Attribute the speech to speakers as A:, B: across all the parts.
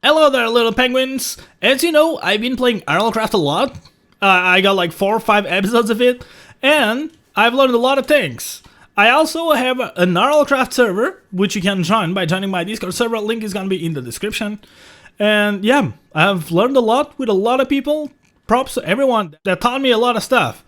A: Hello there, little penguins! As you know, I've been playing RLCraft a lot. I got like 4 or 5 episodes of it, and I've learned a lot of things. I also have an RLCraft server, which you can join by joining my Discord server. Link is gonna be in the description. And yeah, I've learned a lot with a lot of people. Props to everyone that taught me a lot of stuff.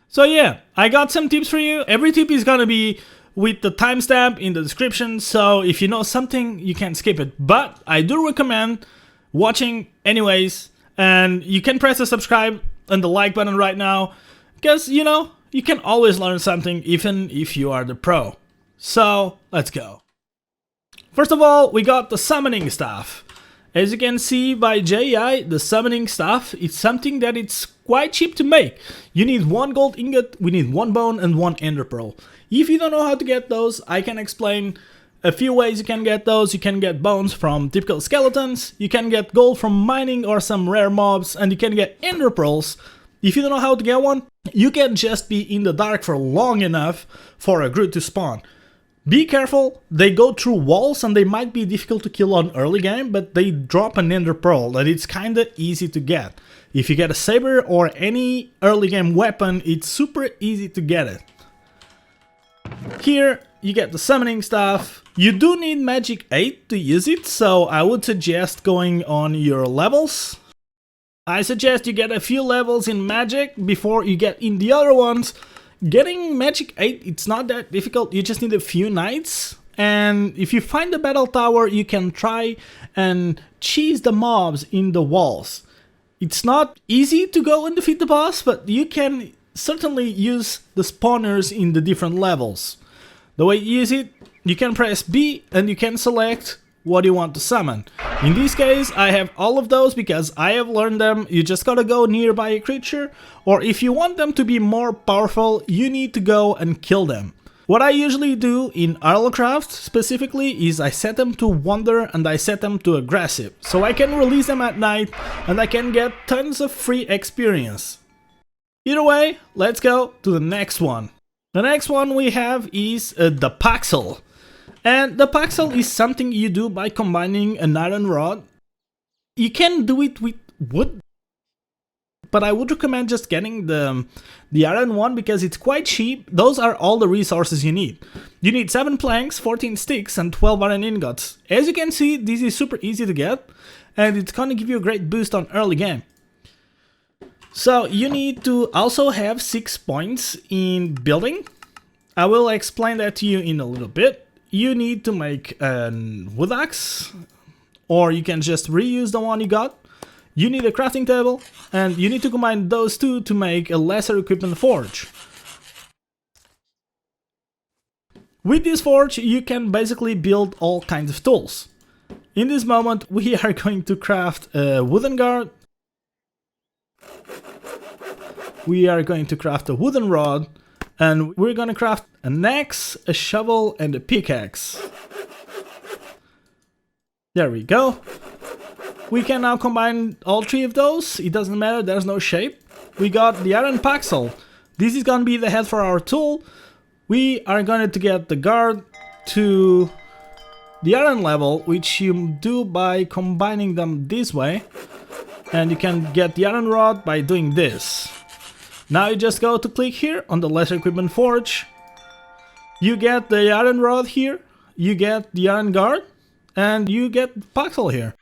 A: So yeah, I got some tips for you. Every tip is gonna be with the timestamp in the description, so if you know something, you can skip it. But I do recommend watching anyways, and you can press the subscribe and the like button right now, because you know, you can always learn something even if you are the pro. So let's go. First of all, we got the summoning stuff. As you can see by JI, the summoning stuff is something that it's quite cheap to make. You need 1 gold ingot, we need 1 bone and 1 ender pearl. If you don't know how to get those, I can explain a few ways you can get those. You can get bones from typical skeletons, you can get gold from mining or some rare mobs, and you can get ender pearls. If you don't know how to get one, you can just be in the dark for long enough for a Groot to spawn. Be careful, they go through walls and they might be difficult to kill on early game, but they drop an ender pearl and it's kinda easy to get. If you get a saber or any early game weapon, it's super easy to get it. Here you get the summoning stuff. You do need magic 8 to use it, so I would suggest going on your levels. I suggest you get a few levels in magic before you get in the other ones. Getting magic 8, it's not that difficult, you just need a few nights. And if you find the battle tower, you can try and cheese the mobs in the walls. It's not easy to go and defeat the boss, but you can certainly use the spawners in the different levels. The way you use it, you can press B and you can select what you want to summon. In this case, I have all of those because I have learned them. You just gotta go nearby a creature, or if you want them to be more powerful, you need to go and kill them. What I usually do in RLCraft specifically is I set them to wander and I set them to aggressive, so I can release them at night and I can get tons of free experience. Either way, let's go to the next one. The next one we have is the Paxel. And the Paxel is something you do by combining an iron rod. You can do it with wood, but I would recommend just getting the iron one because it's quite cheap. Those are all the resources you need. You need 7 planks, 14 sticks and 12 iron ingots. As you can see, this is super easy to get and it's gonna give you a great boost on early game. So you need to also have 6 points in building. I will explain that to you in a little bit. You need to make a wood axe, or you can just reuse the one you got. You need a crafting table, and you need to combine those two to make a lesser equipment forge. With this forge, you can basically build all kinds of tools. In this moment, we are going to craft a wooden guard. We are going to craft a wooden rod. And we're gonna craft an axe, a shovel, and a pickaxe. There we go. We can now combine all 3 of those. It doesn't matter, there's no shape. We got the iron Paxel. This is gonna be the head for our tool. We are going to get the guard to the iron level, which you do by combining them this way. And you can get the iron rod by doing this. Now you just go to click here on the lesser equipment forge. You get the iron rod here, you get the iron guard, and you get Paxel here.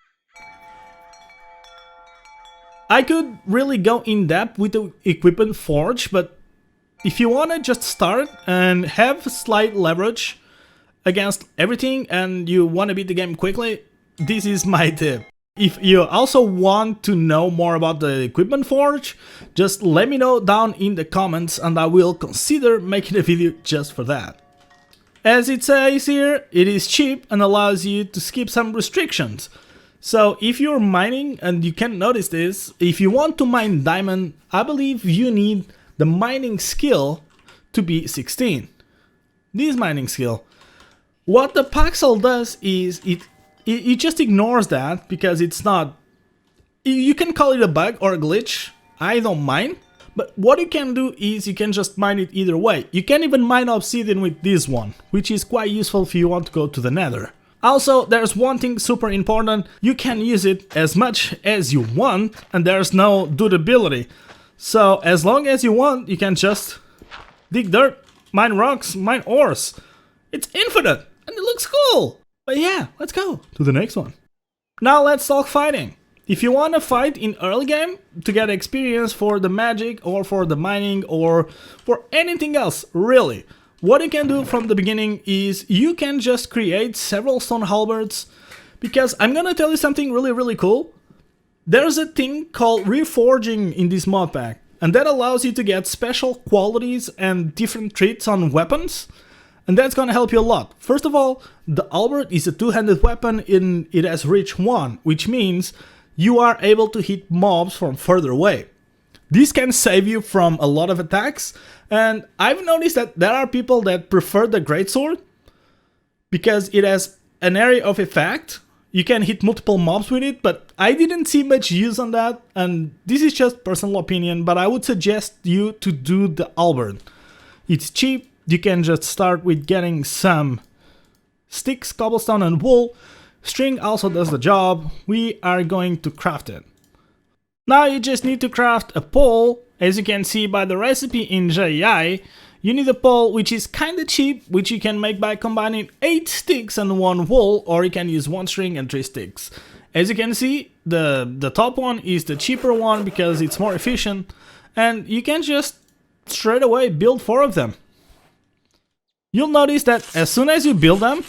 A: I could really go in depth with the equipment forge, but if you want to just start and have slight leverage against everything and you want to beat the game quickly, this is my tip. If you also want to know more about the equipment forge, just let me know down in the comments and I will consider making a video just for that. As it says here, it is cheap and allows you to skip some restrictions. So if you're mining, and you can notice this, if you want to mine diamond, I believe you need the mining skill to be 16. This mining skill. What the Paxel does is it just ignores that because it's not... You can call it a bug or a glitch, I don't mind. But what you can do is you can just mine it either way. You can even mine obsidian with this one, which is quite useful if you want to go to the nether. Also, there's one thing super important, you can use it as much as you want and there's no durability. So as long as you want, you can just dig dirt, mine rocks, mine ores. It's infinite and it looks cool. But yeah, let's go to the next one. Now let's talk fighting. If you want to fight in early game to get experience for the magic or for the mining or for anything else, really, what you can do from the beginning is you can just create several stone halberds, because I'm gonna tell you something really cool. There's a thing called reforging in this mod pack, and that allows you to get special qualities and different traits on weapons, and that's gonna help you a lot. First of all, the halberd is a two-handed weapon and it has reach 1, which means you are able to hit mobs from further away. This can save you from a lot of attacks, and I've noticed that there are people that prefer the greatsword because it has an area of effect. You can hit multiple mobs with it, but I didn't see much use on that, and this is just personal opinion, but I would suggest you to do the halberd. It's cheap, you can just start with getting some sticks, cobblestone and wool. String also does the job. We are going to craft it. Now you just need to craft a pole. As you can see by the recipe in JI, you need a pole which is kinda cheap, which you can make by combining 8 sticks and 1 wool, or you can use 1 string and 3 sticks. As you can see, the top one is the cheaper one because it's more efficient, and you can just straight away build 4 of them. You'll notice that as soon as you build them,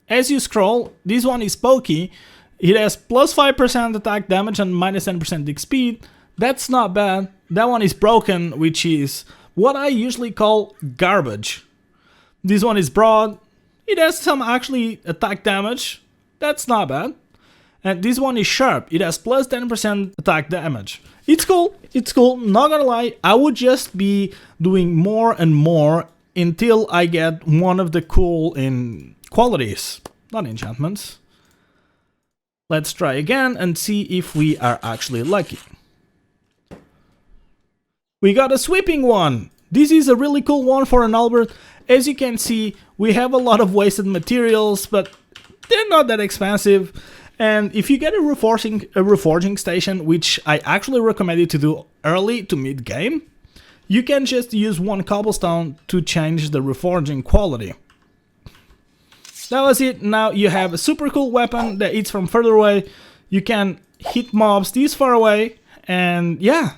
A: as you scroll, this one is pokey. It has plus 5% attack damage and minus 10% dig speed. That's not bad. That one is broken, which is what I usually call garbage. This one is broad. It has some actually attack damage. That's not bad. And this one is sharp. It has plus 10% attack damage. It's cool. It's cool. Not gonna lie. I would just be doing more and more until I get one of the cool in qualities, not enchantments. Let's try again and see if we are actually lucky. We got a sweeping one. This is a really cool one for an halberd. As you can see, we have a lot of wasted materials, but they're not that expensive. And if you get a reforging station, which I actually recommend you to do early to mid game, you can just use 1 cobblestone to change the reforging quality. That was it. Now you have a super cool weapon that hits from further away. You can hit mobs this far away, and yeah,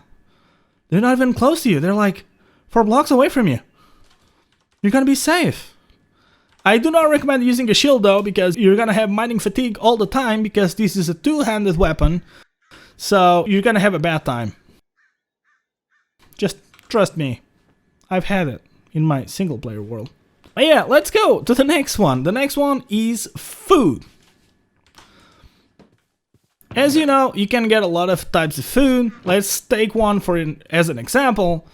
A: they're not even close to you. They're like 4 blocks away from you. You're gonna be safe. I do not recommend using a shield though, because you're gonna have mining fatigue all the time, because this is a two-handed weapon, so you're gonna have a bad time. Just trust me, I've had it in my single player world. But yeah, let's go to the next one. The next one is food. As you know, you can get a lot of types of food. Let's take one as an example.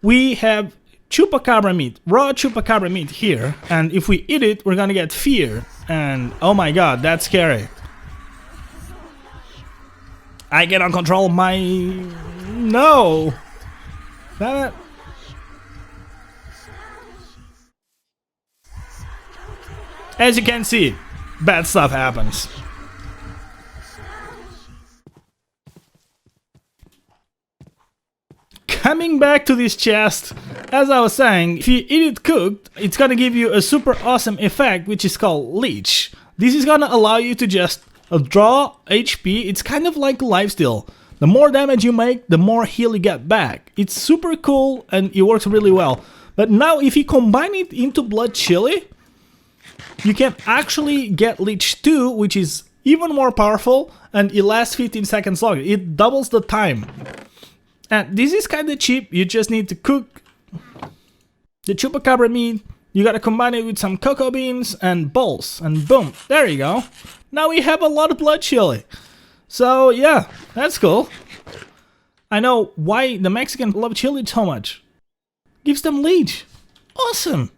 A: We have chupacabra meat, raw chupacabra meat here, and if we eat it, we're gonna get fear, and oh my god, that's scary. I cannot control my... No! Damn it. As you can see, bad stuff happens. Coming back to this chest, as I was saying, if you eat it cooked, it's gonna give you a super awesome effect, which is called leech. This is gonna allow you to just draw HP. It's kind of like lifesteal. The more damage you make, the more heal you get back. It's super cool and it works really well. But now if you combine it into blood chili, you can actually get leech 2, which is even more powerful, and it lasts 15 seconds longer. It doubles the time. And this is kind of cheap. You just need to cook the chupacabra meat. You gotta combine it with some cocoa beans and balls, and boom, there you go. Now we have a lot of blood chili. So yeah, that's cool. I know why the Mexicans love chili so much. Gives them leech. Awesome.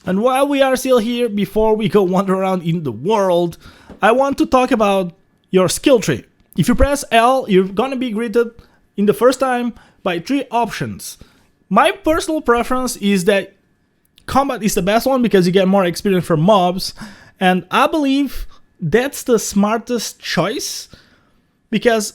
A: And while we are still here, before we go wander around in the world, I want to talk about your skill tree. If you press L, you're gonna be greeted in the first time by 3 options. My personal preference is that combat is the best one because you get more experience from mobs, and I believe that's the smartest choice, because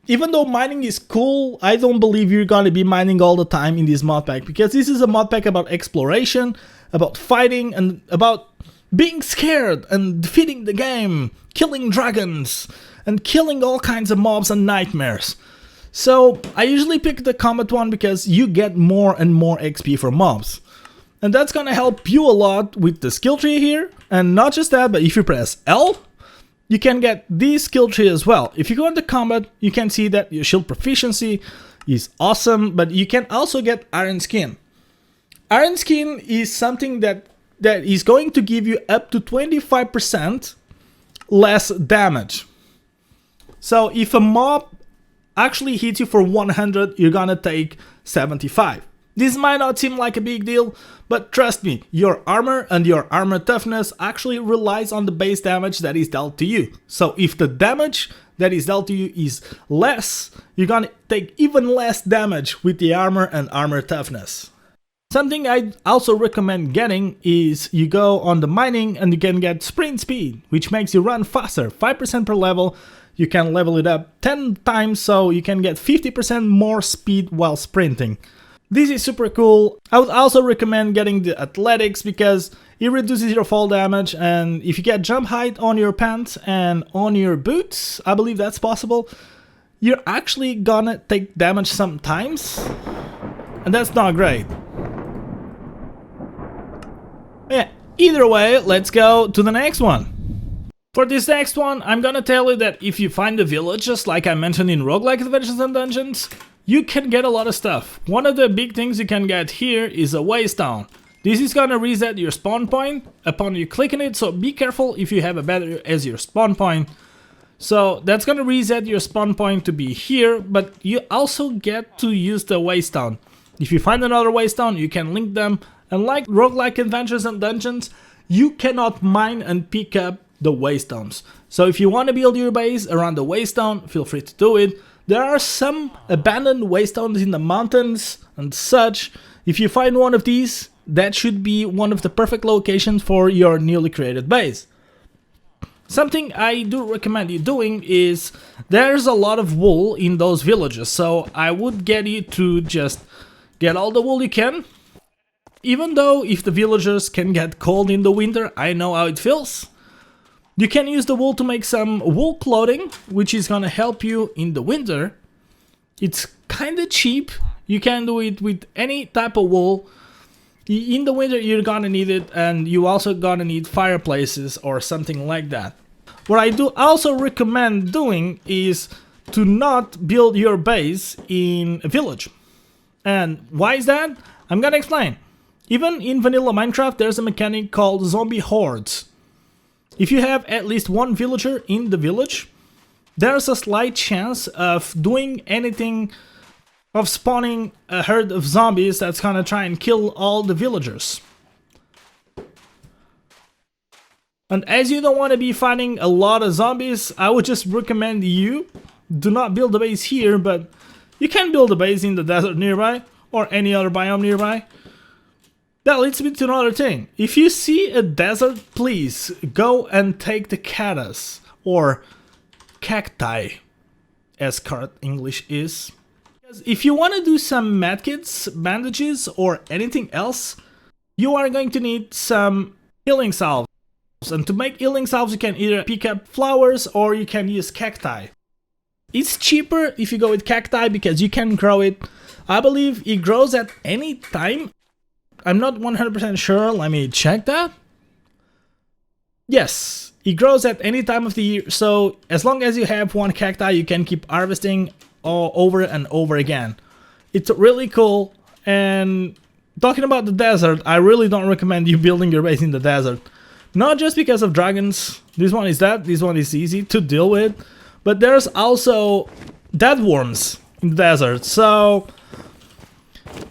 A: even though mining is cool, I don't believe you're gonna be mining all the time in this mod pack, because this is a mod pack about exploration, about fighting, and about being scared and defeating the game, killing dragons, and killing all kinds of mobs and nightmares. So I usually pick the combat one because you get more and more XP from mobs. And that's gonna help you a lot with the skill tree here. And not just that, but if you press L, you can get this skill tree as well. If you go into combat, you can see that your shield proficiency is awesome, but you can also get Iron Skin. Iron Skin is something that is going to give you up to 25% less damage. So if a mob actually hits you for 100, you're gonna take 75. This might not seem like a big deal, but trust me, your armor and your armor toughness actually relies on the base damage that is dealt to you. So if the damage that is dealt to you is less, you're gonna take even less damage with the armor and armor toughness. Something I also recommend getting is you go on the mining and you can get sprint speed, which makes you run faster, 5% per level. You can level it up 10 times, so you can get 50% more speed while sprinting. This is super cool. I would also recommend getting the athletics because it reduces your fall damage, and if you get jump height on your pants and on your boots, I believe that's possible, you're actually gonna take damage sometimes, and that's not great. Yeah, either way, let's go to the next one. For this next one, I'm gonna tell you that if you find the villages, like I mentioned in roguelike adventures and dungeons, you can get a lot of stuff. One of the big things you can get here is a waystone. This is gonna reset your spawn point upon you clicking it, so be careful if you have a battery as your spawn point. So that's gonna reset your spawn point to be here, but you also get to use the waystone. If you find another waystone, you can link them, and like roguelike adventures and dungeons, you cannot mine and pick up the waystones. So if you want to build your base around the waystone, feel free to do it. There are some abandoned waystones in the mountains and such. If you find one of these, that should be one of the perfect locations for your newly created base. Something I do recommend you doing is there's a lot of wool in those villages, so I would get you to just get all the wool you can. Even though if the villagers can get cold in the winter, I know how it feels. You can use the wool to make some wool clothing, which is gonna help you in the winter. It's kinda cheap. You can do it with any type of wool. In the winter you're gonna need it, and you also gonna need fireplaces or something like that. What I do also recommend doing is to not build your base in a village. And why is that? I'm gonna explain. Even in vanilla Minecraft there's a mechanic called zombie hordes. If you have at least one villager in the village, there's a slight chance of doing anything, of spawning a herd of zombies that's gonna try and kill all the villagers. And as you don't want to be fighting a lot of zombies, I would just recommend you do not build a base here, but you can build a base in the desert nearby or any other biome nearby. That leads me to another thing. If you see a desert, please go and take the cactus or cacti, as current English is. Because if you want to do some medkits, bandages, or anything else, you are going to need some healing salves. And to make healing salves, you can either pick up flowers or you can use cacti. It's cheaper if you go with cacti because you can grow it. I believe it grows at any time. I'm not 100% sure, let me check that. Yes, it grows at any time of the year, so as long as you have one cacti, you can keep harvesting over and over again. It's really cool, and talking about the desert, I really don't recommend you building your base in the desert. Not just because of dragons, this one is easy to deal with, but there's also dead worms in the desert, so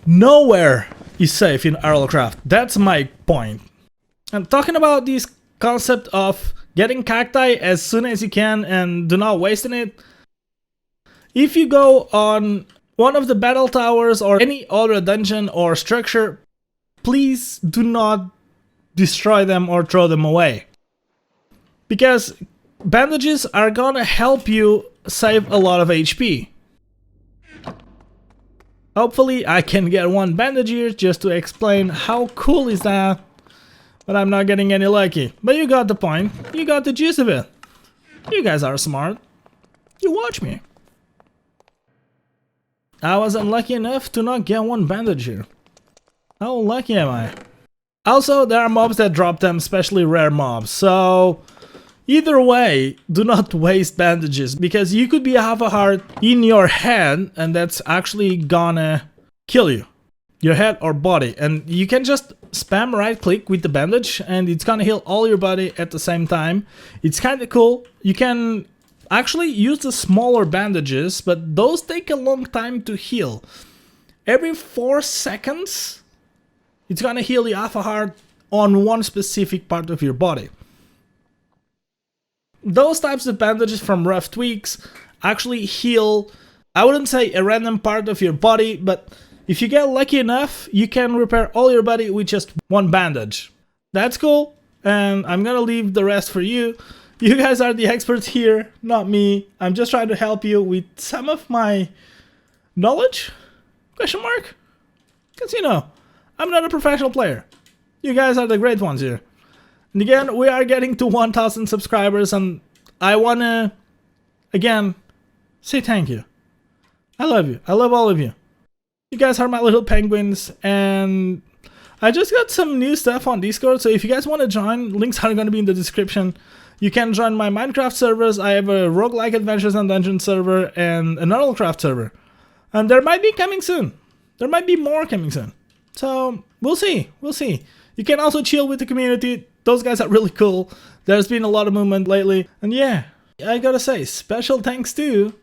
A: nowhere is safe in RLCraft. That's my point. And talking about this concept of getting cacti as soon as you can and do not wasting it, if you go on one of the battle towers or any other dungeon or structure, please do not destroy them or throw them away. Because bandages are gonna help you save a lot of HP. Hopefully I can get one bandage here just to explain how cool is that. But I'm not getting any lucky. But you got the point. You got the gist of it. You guys are smart. You watch me. I was unlucky enough to not get one bandage here. How lucky am I? Also, there are mobs that drop them, especially rare mobs. So, either way, do not waste bandages. Because you could be half a heart in your head and that's actually gonna kill you. Your head or body. And you can just spam right click with the bandage and it's gonna heal all your body at the same time. It's kinda cool. You can actually use the smaller bandages, but those take a long time to heal. Every 4 seconds, it's gonna heal you half a heart on one specific part of your body. Those types of bandages from Rough Tweaks actually heal, I wouldn't say a random part of your body, but if you get lucky enough, you can repair all your body with just one bandage. That's cool, and I'm gonna leave the rest for you. You guys are the experts here, not me. I'm just trying to help you with some of my knowledge? Question mark? Because you know, I'm not a professional player. You guys are the great ones here. And again, we are getting to 1,000 subscribers and I wanna, again, say thank you. I love you. I love all of you. You guys are my little penguins, and I just got some new stuff on Discord, so if you guys want to join, links are going to be in the description. You can join my Minecraft servers. I have a roguelike adventures and dungeons server and an RLCraft server. And there might be coming soon. There might be more coming soon. So, we'll see. We'll see. You can also chill with the community. Those guys are really cool. There's been a lot of movement lately. And yeah, I gotta say, special thanks to